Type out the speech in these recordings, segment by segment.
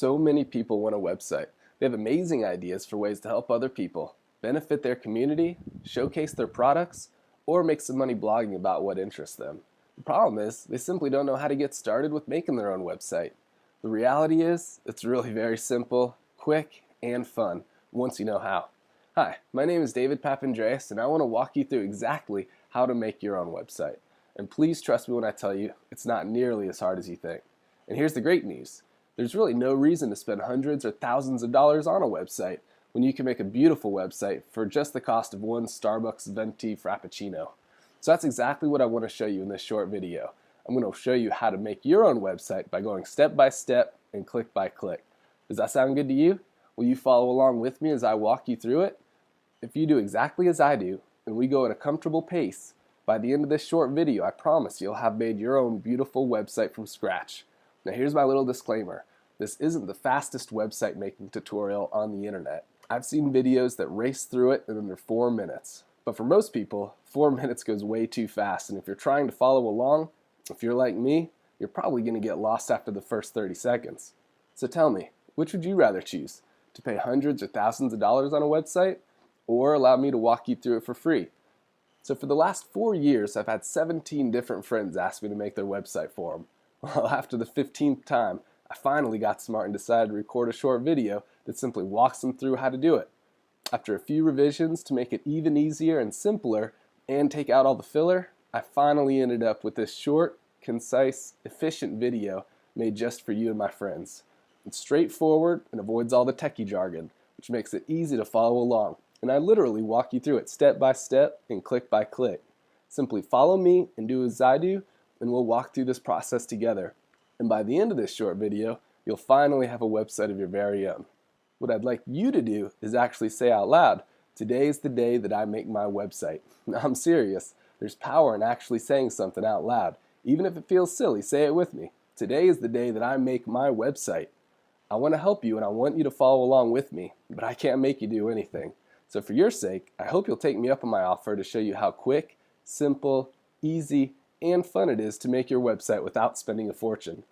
So many people want a website. They have amazing ideas for ways to help other people, benefit their community, showcase their products, or make some money blogging about what interests them. The problem is, they simply don't know how to get started with making their own website. The reality is, it's really very simple, quick, and fun, once you know how. Hi, my name is David Papandreas, and I want to walk you through exactly how to make your own website. And please trust me when I tell you, it's not nearly as hard as you think. And here's the great news. There's really no reason to spend hundreds or thousands of dollars on a website when you can make a beautiful website for just the cost of one Starbucks venti frappuccino. So that's exactly what I want to show you in this short video. I'm going to show you how to make your own website by going step by step and click by click. Does that sound good to you? Will you follow along with me as I walk you through it? If you do exactly as I do, and we go at a comfortable pace, by the end of this short video, I promise you'll have made your own beautiful website from scratch. Now here's my little disclaimer. This isn't the fastest website making tutorial on the internet. I've seen videos that race through it in under 4 minutes. But for most people, 4 minutes goes way too fast, and if you're trying to follow along, if you're like me, you're probably going to get lost after the first 30 seconds. So tell me, which would you rather choose? To pay hundreds or thousands of dollars on a website, or allow me to walk you through it for free? So for the last 4 years, I've had 17 different friends ask me to make their website for them. Well, after the 15th time, I finally got smart and decided to record a short video that simply walks them through how to do it. After a few revisions to make it even easier and simpler and take out all the filler, I finally ended up with this short, concise, efficient video made just for you and my friends. It's straightforward and avoids all the techie jargon, which makes it easy to follow along. And I literally walk you through it step by step and click by click. Simply follow me and do as I do, and we'll walk through this process together. And by the end of this short video, you'll finally have a website of your very own. What I'd like you to do is actually say out loud, "Today is the day that I make my website." Now, I'm serious. There's power in actually saying something out loud. Even if it feels silly, say it with me. Today is the day that I make my website. I want to help you and I want you to follow along with me, but I can't make you do anything. So for your sake, I hope you'll take me up on my offer to show you how quick, simple, easy, and fun it is to make your website without spending a fortune.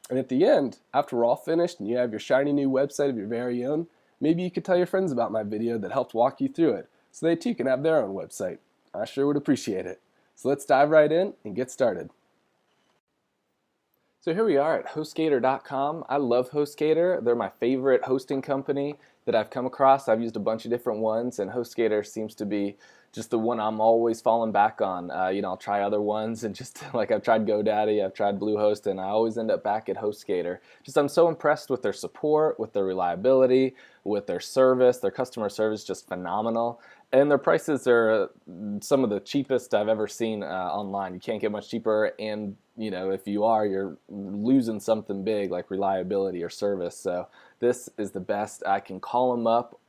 And at the end, after we're all finished and you have your shiny new website of your very own, maybe you could tell your friends about my video that helped walk you through it, so they too can have their own website. I sure would appreciate it. So let's dive right in and get started. So here we are at HostGator.com. I love HostGator. They're my favorite hosting company that I've come across. I've used a bunch of different ones, and HostGator seems to be just the one I'm always falling back on. I'll try other ones, and just like I've tried GoDaddy, I've tried Bluehost, and I always end up back at HostGator. I'm so impressed with their support, with their reliability, with their service. Their customer service is just phenomenal. And their prices are some of the cheapest I've ever seen online. You can't get much cheaper, and if you are, you're losing something big like reliability or service. So this is the best. I can call them up,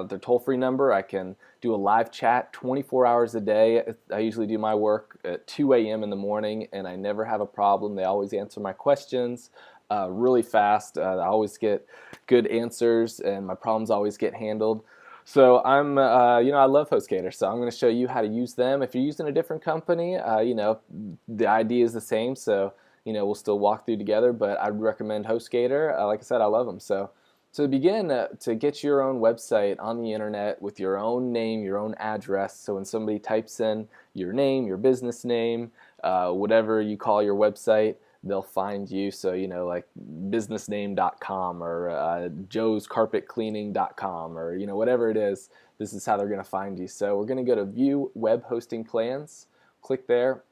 their toll-free number. I can do a live chat 24 hours a day. I usually do my work at 2 a.m. in the morning, and I never have a problem. They always answer my questions really fast. I always get good answers, and my problems always get handled. So I love HostGator, so I'm going to show you how to use them. If you're using a different company, the idea is the same, so we'll still walk through together. But I'd recommend HostGator. Like I said, I love them. So to begin, to get your own website on the internet with your own name, your own address. So when somebody types in your name, your business name, whatever you call your website, they'll find you. So like businessname.com or joescarpetcleaning.com or whatever it is, this is how they're going to find you. So we're going to go to view web hosting plans, click there.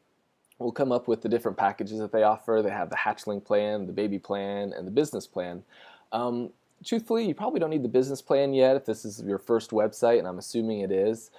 We'll come up with the different packages that they offer. They have the hatchling plan, the baby plan, and the business plan. Truthfully, you probably don't need the business plan yet if this is your first website, and I'm assuming it is.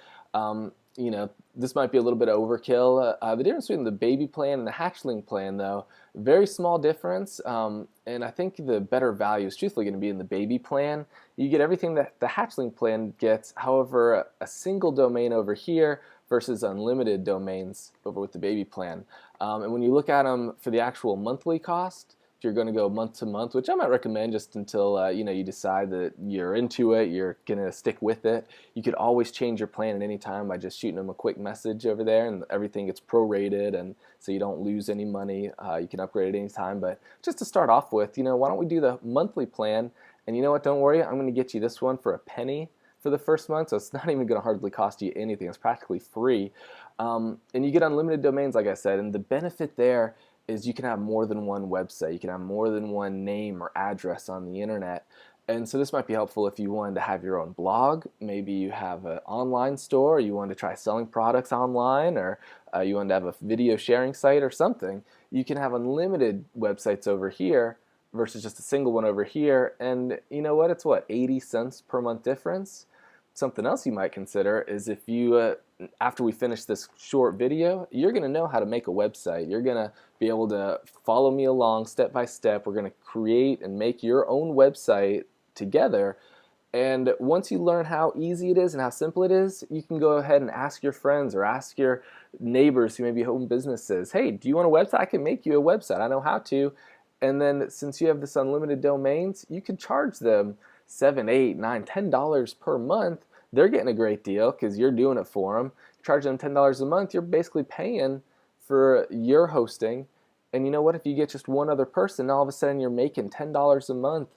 This might be a little bit of overkill. The difference between the baby plan and the hatchling plan, though, very small difference, and I think the better value is truthfully going to be in the baby plan. You get everything that the hatchling plan gets, however, a single domain over here versus unlimited domains over with the baby plan. And when you look at them for the actual monthly cost, if you're going to go month to month, which I might recommend just until you decide that you're into it, you're going to stick with it. You could always change your plan at any time by just shooting them a quick message over there, and everything gets prorated, and so you don't lose any money. You can upgrade at any time. But just to start off with, why don't we do the monthly plan? And you know what? Don't worry, I'm going to get you this one for a penny for the first month, so it's not even going to hardly cost you anything. It's practically free, and you get unlimited domains, like I said. And the benefit there is you can have more than one website. You can have more than one name or address on the internet. And so this might be helpful if you wanted to have your own blog. Maybe you have an online store, or you want to try selling products online, or you want to have a video sharing site or something. You can have unlimited websites over here versus just a single one over here. And you know what? It's what, 80 cents per month difference? Something else you might consider is if you, after we finish this short video, you're going to know how to make a website. You're going to be able to follow me along step by step. We're going to create and make your own website together. And once you learn how easy it is and how simple it is, you can go ahead and ask your friends or ask your neighbors who maybe own businesses, hey, do you want a website? I can make you a website. I know how to. And then since you have this unlimited domains, you can charge them $7, $8, $9, $10 per month. They're getting a great deal because you're doing it for them. Charge them $10 a month, you're basically paying for your hosting. And you know what? If you get just one other person, all of a sudden you're making $10 a month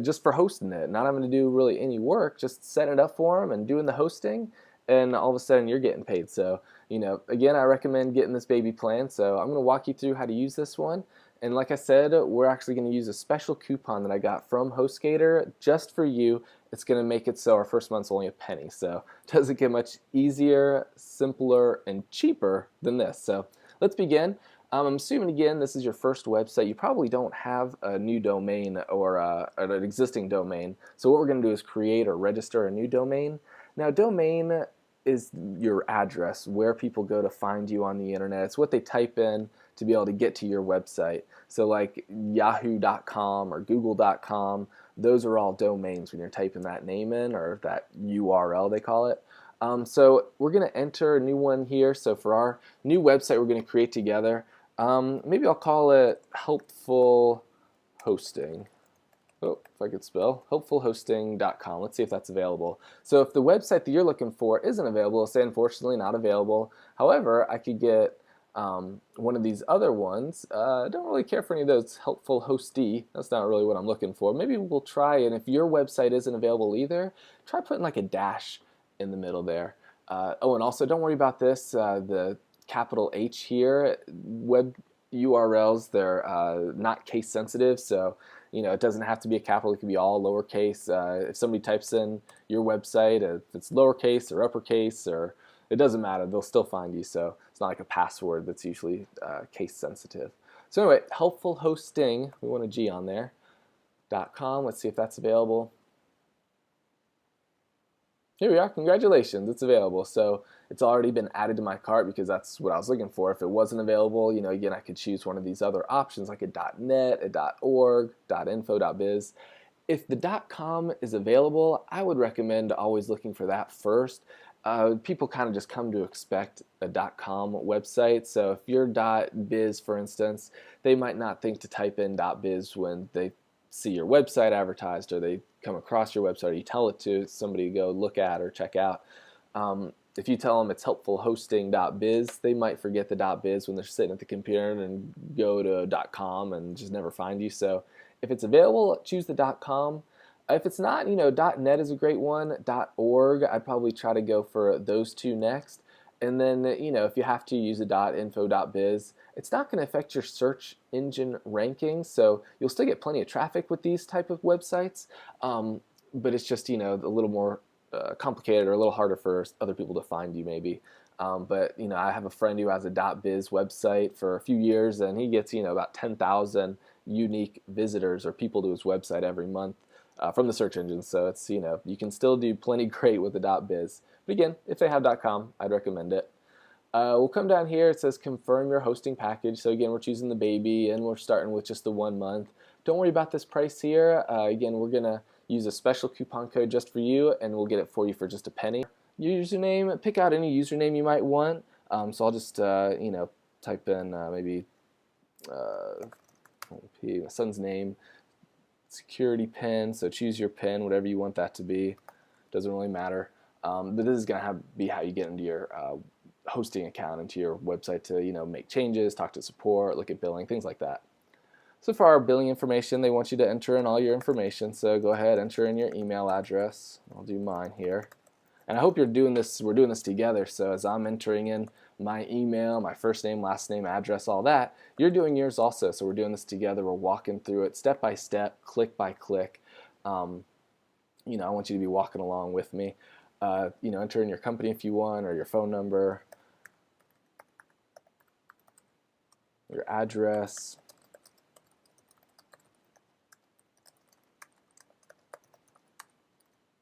just for hosting it, not having to do really any work, just setting it up for them and doing the hosting, and all of a sudden you're getting paid. So, again, I recommend getting this baby plan. So I'm going to walk you through how to use this one. And like I said, we're actually going to use a special coupon that I got from HostGator just for you. It's going to make it so our first month's only a penny. So it doesn't get much easier, simpler, and cheaper than this. So let's begin. I'm assuming, again, this is your first website. You probably don't have a new domain or an existing domain. So what we're going to do is create or register a new domain. Now, domain is your address, where people go to find you on the internet. It's what they type in to be able to get to your website. So like yahoo.com or google.com, those are all domains when you're typing that name in, or that URL they call it. So we're going to enter a new one here. So for our new website we're going to create together, maybe I'll call it Helpful Hosting. Oh, if I could spell, helpfulhosting.com. Let's see if that's available. So if the website that you're looking for isn't available, it'll say unfortunately not available. However, I could get one of these other ones. I don't really care for any of those. Helpful Hosty, that's not really what I'm looking for. Maybe we'll try, and if your website isn't available either, try putting like a dash in the middle there. Oh, and also don't worry about this, the capital H here. Web URLs, they're not case sensitive, so it doesn't have to be a capital. It can be all lowercase. If somebody types in your website, if it's lowercase or uppercase, or it doesn't matter, they'll still find you. So it's not like a password that's usually case sensitive. So anyway, Helpful Hosting, we want a G on there, .com. Let's see if that's available. Here we are. Congratulations, it's available. So it's already been added to my cart because that's what I was looking for. If it wasn't available, again, I could choose one of these other options like a .net, a .org, .info, .biz. If the .com is available, I would recommend always looking for that first. People kind of just come to expect a .com website. So if you're .biz, for instance, they might not think to type in .biz when they see your website advertised, or they come across your website, or you tell it to somebody to go look at or check out. If you tell them it's helpfulhosting.biz, they might forget the .biz when they're sitting at the computer and go to .com and just never find you. So if it's available, choose the .com. If it's not, .net is a great one. .org, I'd probably try to go for those two next. And then, if you have to use a .info, .biz, it's not going to affect your search engine rankings, so you'll still get plenty of traffic with these type of websites, but it's just, a little more complicated, or a little harder for other people to find you maybe. But, I have a friend who has a .biz website for a few years, and he gets, about 10,000 unique visitors or people to his website every month from the search engine. So it's, you can still do plenty great with the .biz. But again, if they have .com, I'd recommend it. We'll come down here. It says confirm your hosting package. So again, we're choosing the baby, and we're starting with just the 1 month. Don't worry about this price here. Again, we're going to use a special coupon code just for you, and we'll get it for you for just a penny. Your username, pick out any username you might want. So I'll just, type in maybe, P, my son's name, security pin. So choose your pin, whatever you want that to be. Doesn't really matter. But this is going to be how you get into your hosting account, into your website to make changes, talk to support, look at billing, things like that. So for our billing information, they want you to enter in all your information. So go ahead, enter in your email address. I'll do mine here. And I hope we're doing this together. So as I'm entering in my email, my first name, last name, address, all that, you're doing yours also. So we're doing this together. We're walking through it step by step, click by click. I want you to be walking along with me. Enter in your company if you want, or your phone number, your address,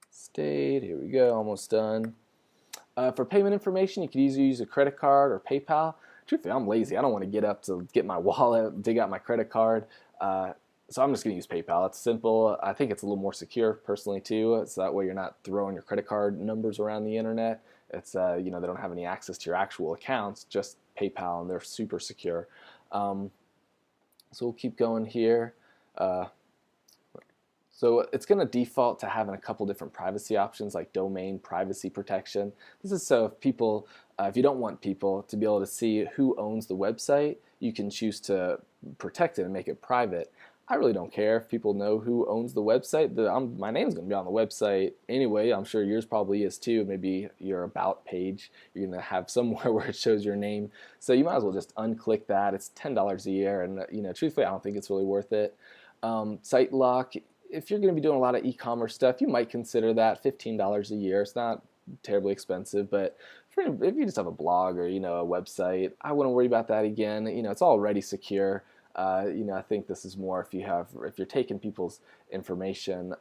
state. Here we go, almost done. For payment information, you could easily use a credit card or PayPal. Truthfully, I'm lazy. I don't want to get up to get my wallet, dig out my credit card. So I'm just going to use PayPal. It's simple. I think it's a little more secure personally too. So that way you're not throwing your credit card numbers around the internet. It's they don't have any access to your actual accounts, just PayPal, and they're super secure. So we'll keep going here. So it's going to default to having a couple different privacy options like domain privacy protection. This is so if you don't want people to be able to see who owns the website, you can choose to protect it and make it private. I really don't care if people know who owns the website. My name's going to be on the website anyway. I'm sure yours probably is too. Maybe your about page, you're going to have somewhere where it shows your name. So you might as well just unclick that. It's $10 a year, and truthfully, I don't think it's really worth it. Site lock. If you're going to be doing a lot of e-commerce stuff, you might consider that $15 a year. It's not terribly expensive, but if you just have a blog or a website, I wouldn't worry about that again. It's already secure. I think this is more if you're taking people's information,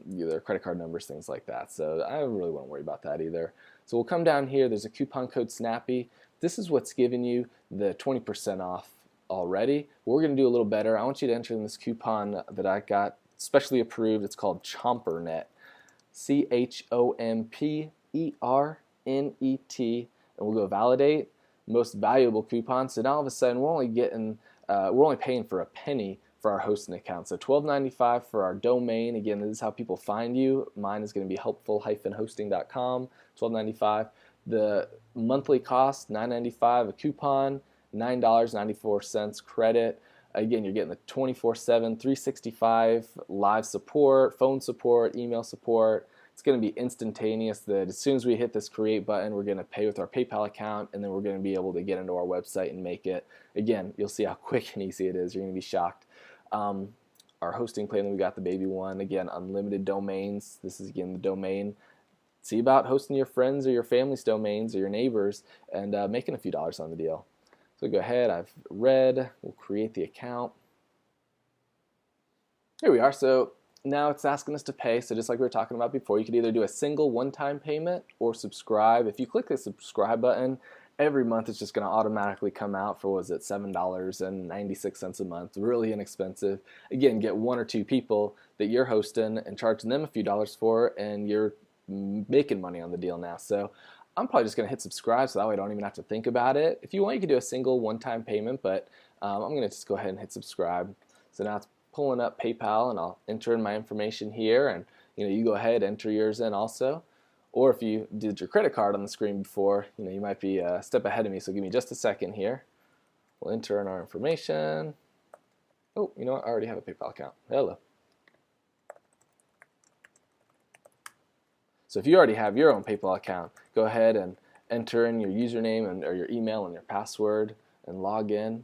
their credit card numbers, things like that. So I really wouldn't worry about that either. So we'll come down here. There's a coupon code SNAPPY. This is what's giving you the 20% off already. We're going to do a little better. I want you to enter in this coupon that I got specially approved. It's called CHOMPERNET, CHOMPERNET, and we'll go validate. Most valuable coupon. So now all of a sudden we're only paying for a penny for our hosting account. So $12.95 for our domain. Again, this is how people find you. Mine is going to be helpful-hosting.com. $12.95. The monthly cost $9.95 a coupon, $9.94 credit. Again, you're getting the 24/7, 365 live support, phone support, email support. It's going to be instantaneous. That as soon as we hit this create button, we're going to pay with our PayPal account, and then we're going to be able to get into our website and make it. Again, you'll see how quick and easy it is. You're going to be shocked. Our hosting plan that we got, the baby one, again, unlimited domains. This is again the domain. See about hosting your friends or your family's domains or your neighbors and making a few dollars on the deal. So go ahead, I've read, we'll create the account. Here we are. So now it's asking us to pay. So just like we were talking about before, you could either do a single one-time payment or subscribe. If you click the subscribe button, every month it's just going to automatically come out for, $7.96 a month. Really inexpensive. Again, get one or two people that you're hosting and charging them a few dollars for, and you're making money on the deal now. So I'm probably just going to hit subscribe so that way I don't even have to think about it. If you want, you can do a single one-time payment, but I'm going to just go ahead and hit subscribe. So now it's pulling up PayPal, and I'll enter in my information here, and you go ahead, enter yours in also. Or if you did your credit card on the screen before, you might be a step ahead of me, so give me just a second here. We'll enter in our information. Oh, you know what? I already have a PayPal account. Hello. So if you already have your own PayPal account, go ahead and enter in your username or your email and your password and log in.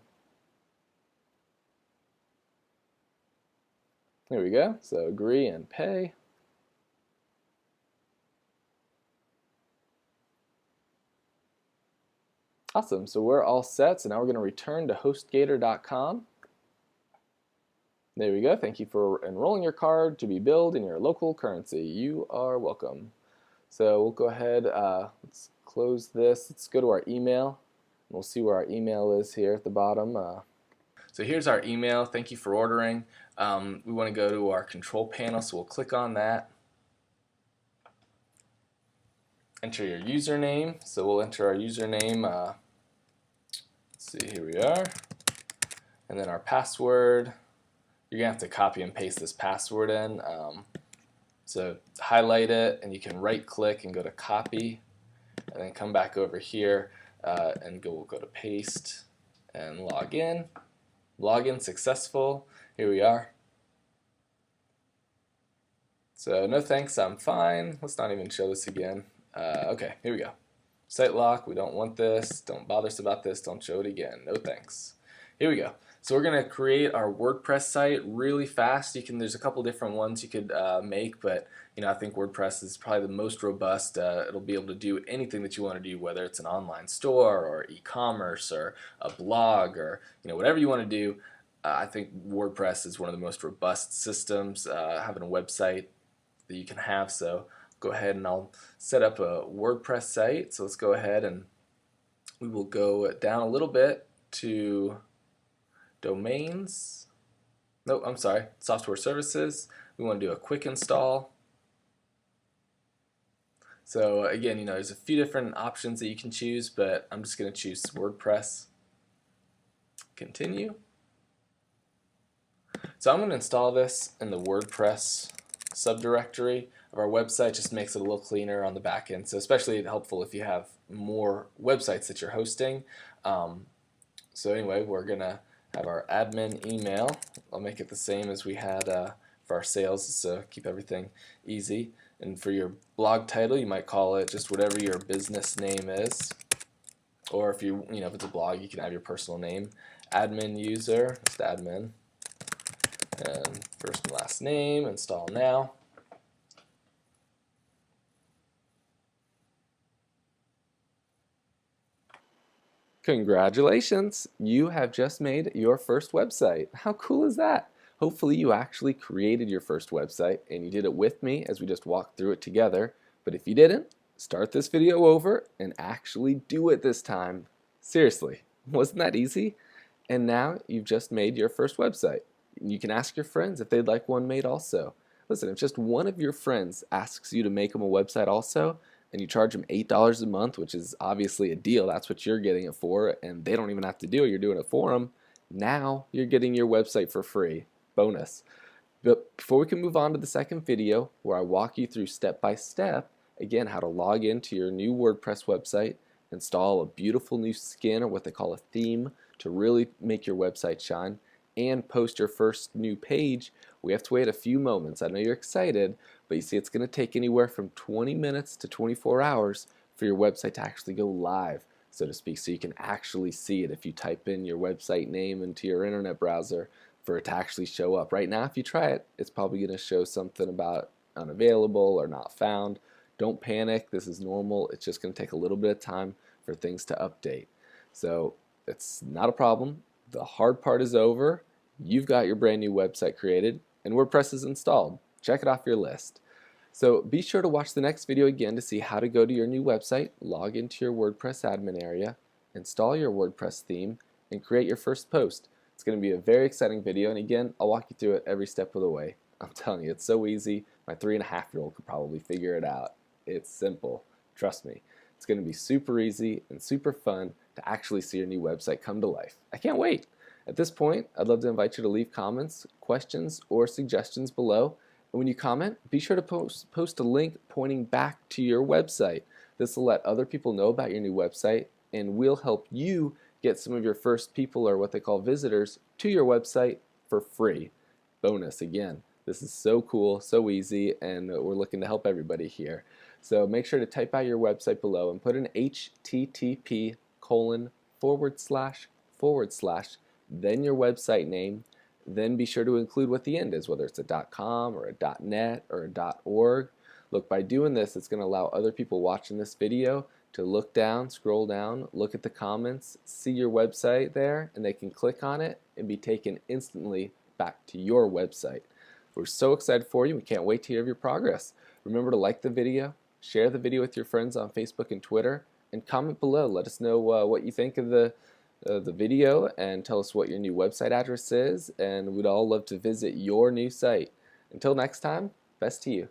There we go. So agree and pay. Awesome. So we're all set. So now we're going to return to HostGator.com. There we go. Thank you for enrolling your card to be billed in your local currency. You are welcome. So we'll go ahead, let's close this. Let's go to our email. We'll see where our email is here at the bottom. So here's our email. Thank you for ordering. We want to go to our control panel, so we'll click on that. Enter your username. So we'll enter our username. Let's see, here we are. And then our password. you're gonna have to copy and paste this password in. So highlight it, and you can right click and go to copy, and then come back over here and go to paste and log in. Login successful. Here we are. So no thanks, I'm fine. Let's not even show this again. Okay, here we go. Site lock, we don't want this. Don't bother us about this. Don't show it again. No thanks. Here we go. So we're going to create our WordPress site really fast. There's a couple different ones you could make, but I think WordPress is probably the most robust. It'll be able to do anything that you want to do, whether it's an online store or e-commerce or a blog or whatever you want to do. I think WordPress is one of the most robust systems, having a website that you can have. So go ahead and I'll set up a WordPress site. So let's go ahead and we will go down a little bit to domains. Nope, I'm sorry, software services. We want to do a quick install. So again, there's a few different options that you can choose, but I'm just going to choose WordPress. Continue. So I'm going to install this in the WordPress subdirectory of our website. Just makes it a little cleaner on the back end. So especially helpful if you have more websites that you're hosting. So anyway, we're going to have our admin email. I'll make it the same as we had for our sales, so keep everything easy. And for your blog title, you might call it just whatever your business name is. Or if if it's a blog, you can have your personal name. Admin user, just admin. And first and last name, install now. Congratulations! You have just made your first website. How cool is that? Hopefully you actually created your first website and you did it with me as we just walked through it together. But if you didn't, start this video over and actually do it this time. Seriously, wasn't that easy? And now you've just made your first website. You can ask your friends if they'd like one made also. Listen, if just one of your friends asks you to make them a website also, and you charge them $8 a month, which is obviously a deal, that's what you're getting it for, and they don't even have to do it, you're doing it for them, now you're getting your website for free. Bonus. But before we can move on to the second video, where I walk you through step by step, again, how to log into your new WordPress website, install a beautiful new skin, or what they call a theme, to really make your website shine, and post your first new page, we have to wait a few moments. I know you're excited, but you see it's going to take anywhere from 20 minutes to 24 hours for your website to actually go live, so to speak, so you can actually see it if you type in your website name into your internet browser for it to actually show up. Right now, if you try it, it's probably going to show something about unavailable or not found. Don't panic. This is normal. It's just going to take a little bit of time for things to update. So it's not a problem. The hard part is over. You've got your brand new website created and WordPress is installed. Check it off your list. So be sure to watch the next video again to see how to go to your new website, log into your WordPress admin area, install your WordPress theme, and create your first post. It's going to be a very exciting video, and again, I'll walk you through it every step of the way. I'm telling you, it's so easy. My 3.5-year-old could probably figure it out. It's simple. Trust me. It's going to be super easy and super fun to actually see your new website come to life. I can't wait. At this point, I'd love to invite you to leave comments, questions, or suggestions below. And when you comment, be sure to post a link pointing back to your website. This will let other people know about your new website, and will help you get some of your first people, or what they call visitors, to your website for free. Bonus again. This is so cool, so easy, and we're looking to help everybody here. So make sure to type out your website below and put an http:// then your website name, then be sure to include what the end is, whether it's a .com or a .net or a .org. Look, by doing this, it's going to allow other people watching this video to look down, scroll down, look at the comments, see your website there, and they can click on it and be taken instantly back to your website. We're so excited for you. We can't wait to hear of your progress. Remember to like the video, share the video with your friends on Facebook and Twitter, and comment below. Let us know what you think of the video, and tell us what your new website address is, and we'd all love to visit your new site. Until next time, best to you.